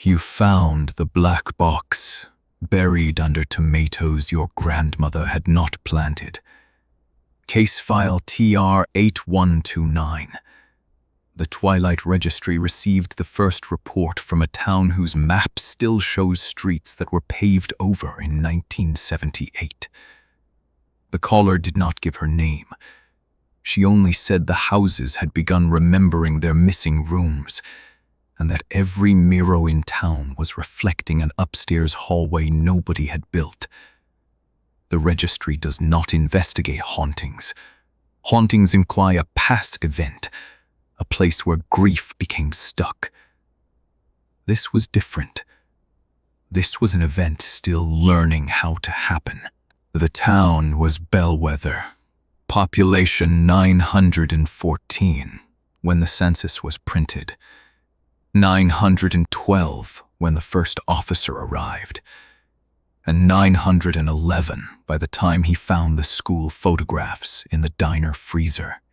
You found the black box, buried under tomatoes your grandmother had not planted. Case file TR 8129. The Twilight Registry received the first report from a town whose map still shows streets that were paved over in 1978. The caller did not give her name. She only said the houses had begun remembering their missing rooms, and that every mirror in town was reflecting an upstairs hallway nobody had built. The registry does not investigate hauntings. Hauntings imply a past event, a place where grief became stuck. This was different. This was an event still learning how to happen. The town was Bellwether, population 914 when the census was printed, 912 when the first officer arrived, and 911 by the time he found the school photographs in the diner freezer.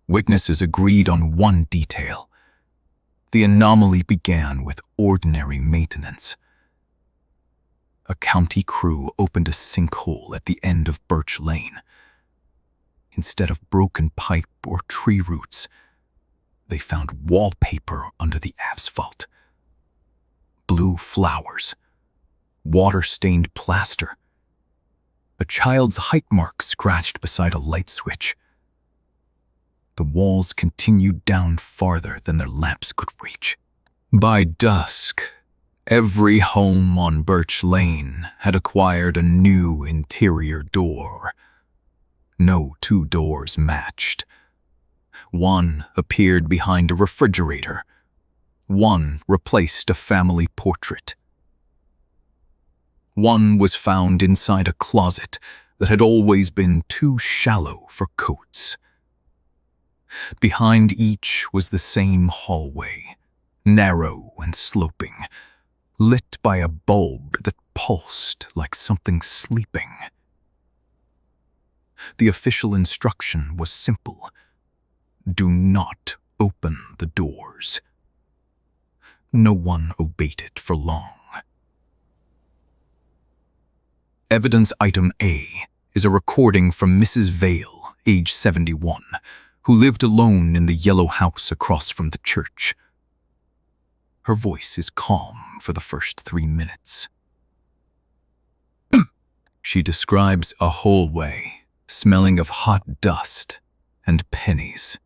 Witnesses agreed on one detail. The anomaly began with ordinary maintenance. A county crew opened a sinkhole at the end of Birch Lane. Instead of broken pipe or tree roots, they found wallpaper under the asphalt. Blue flowers, water-stained plaster, a child's height mark scratched beside a light switch. The walls continued down farther than their lamps could reach. By dusk, every home on Birch Lane had acquired a new interior door. No two doors matched. One appeared behind a refrigerator. One replaced a family portrait. One was found inside a closet that had always been too shallow for coats. Behind each was the same hallway, narrow and sloping, lit by a bulb that pulsed like something sleeping. The official instruction was simple: do not open the doors. No one obeyed it for long. Evidence item A is a recording from Mrs. Vale, age 71, who lived alone in the yellow house across from the church. Her voice is calm for the first 3 minutes. She describes a hallway smelling of hot dust and pennies.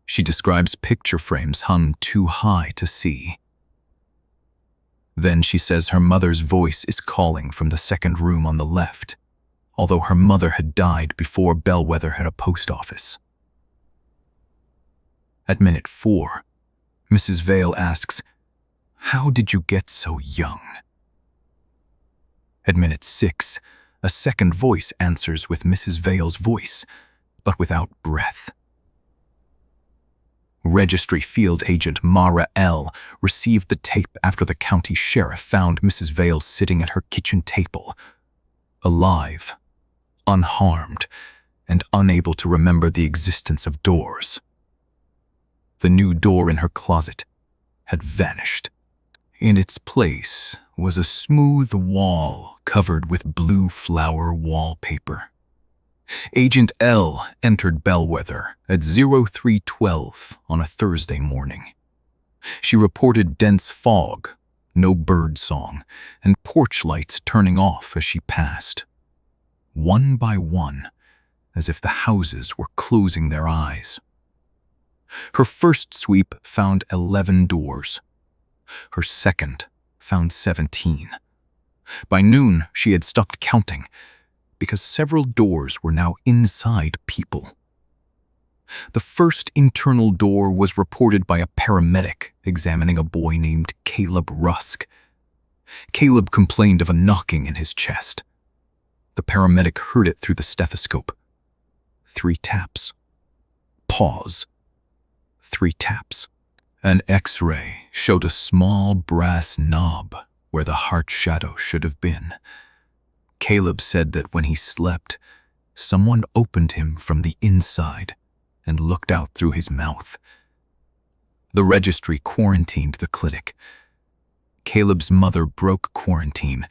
She describes picture frames hung too high to see. Then she says her mother's voice is calling from the second room on the left, although her mother had died before Bellwether had a post office. At minute 4, Mrs. Vale asks, "How did you get so young?" At minute 6, a second voice answers with Mrs. Vale's voice, but without breath. Registry Field Agent Mara L. received the tape after the county sheriff found Mrs. Vale sitting at her kitchen table, alive, unharmed, and unable to remember the existence of doors. The new door in her closet had vanished. In its place was a smooth wall covered with blue flower wallpaper. Agent L entered Bellwether at 03:12 on a Thursday morning. She reported dense fog, no bird song, and porch lights turning off as she passed. One by one, as if the houses were closing their eyes. Her first sweep found 11 doors. Her second found 17. By noon, she had stopped counting, because several doors were now inside people. The first internal door was reported by a paramedic examining a boy named Caleb Rusk. Caleb complained of a knocking in his chest. The paramedic heard it through the stethoscope. 3 taps. Pause. 3 taps. An X-ray showed a small brass knob where the heart shadow should have been. Caleb said that when he slept, someone opened him from the inside and looked out through his mouth. The registry quarantined the clinic. Caleb's mother broke quarantine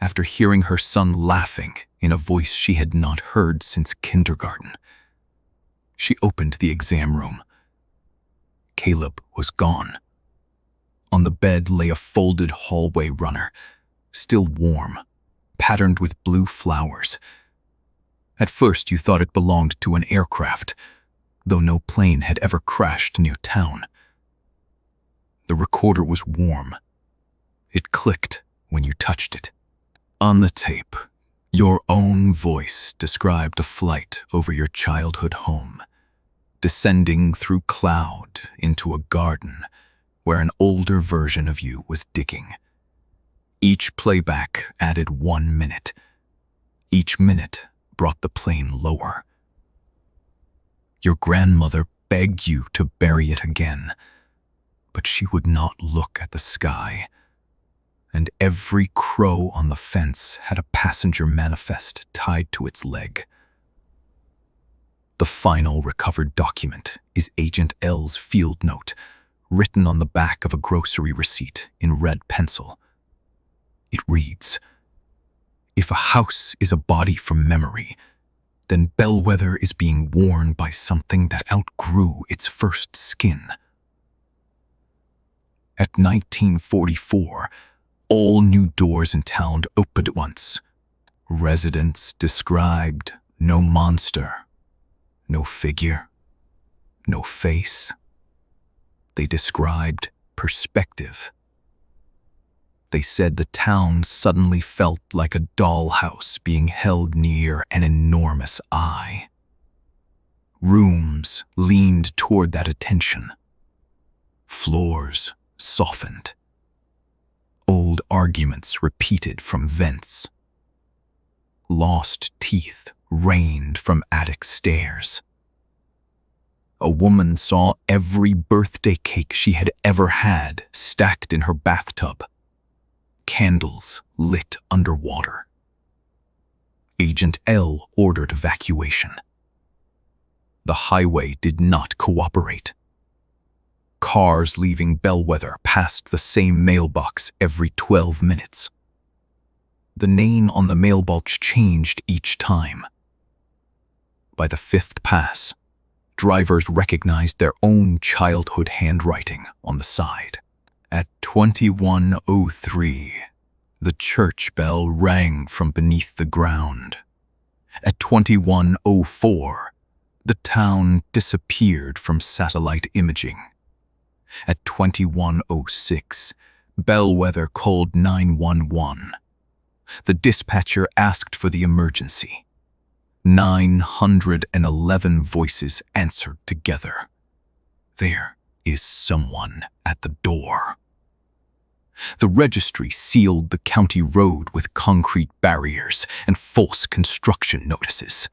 after hearing her son laughing in a voice she had not heard since kindergarten. She opened the exam room. Caleb was gone. On the bed lay a folded hallway runner, still warm, patterned with blue flowers. At first you thought it belonged to an aircraft, though no plane had ever crashed near town. The recorder was warm. It clicked when you touched it. On the tape, your own voice described a flight over your childhood home, descending through cloud into a garden where an older version of you was digging. Each playback added 1 minute. Each minute brought the plane lower. Your grandmother begged you to bury it again, but she would not look at the sky, and every crow on the fence had a passenger manifest tied to its leg. The final recovered document is Agent L's field note, written on the back of a grocery receipt in red pencil. It reads, "If a house is a body from memory, then Bellwether is being worn by something that outgrew its first skin." At 1944, all new doors in town opened at once. Residents described no monster, no figure, no face. They described perspective. They said the town suddenly felt like a dollhouse being held near an enormous eye. Rooms leaned toward that attention. Floors softened. Old arguments repeated from vents. Lost teeth rained from attic stairs. A woman saw every birthday cake she had ever had stacked in her bathtub. Candles lit underwater. Agent L ordered evacuation. The highway did not cooperate. Cars leaving Bellwether passed the same mailbox every 12 minutes. The name on the mailbox changed each time. By the 5th pass, drivers recognized their own childhood handwriting on the side. At 21:03, the church bell rang from beneath the ground. At 21:04, the town disappeared from satellite imaging. At 21:06, Bellwether called 911. The dispatcher asked for the emergency. 911 voices answered together. There is someone at the door. The registry sealed the county road with concrete barriers and false construction notices.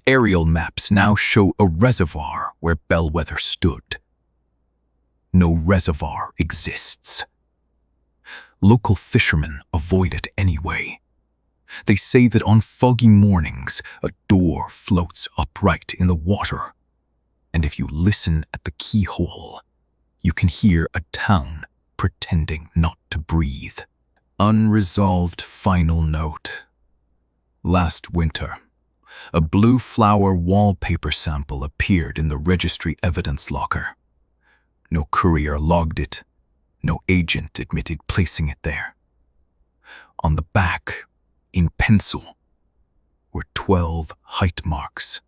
Aerial maps now show a reservoir where Bellwether stood. No reservoir exists. Local fishermen avoid it anyway. They say that on foggy mornings, a door floats upright in the water, and if you listen at the keyhole, you can hear a town pretending not to breathe. Unresolved final note. Last winter, a blue flower wallpaper sample appeared in the registry evidence locker. No courier logged it. No agent admitted placing it there. On the back, in pencil, were 12 height marks.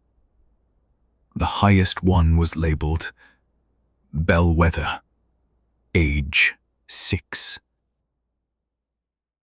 The highest one was labeled Bellwether, age 6.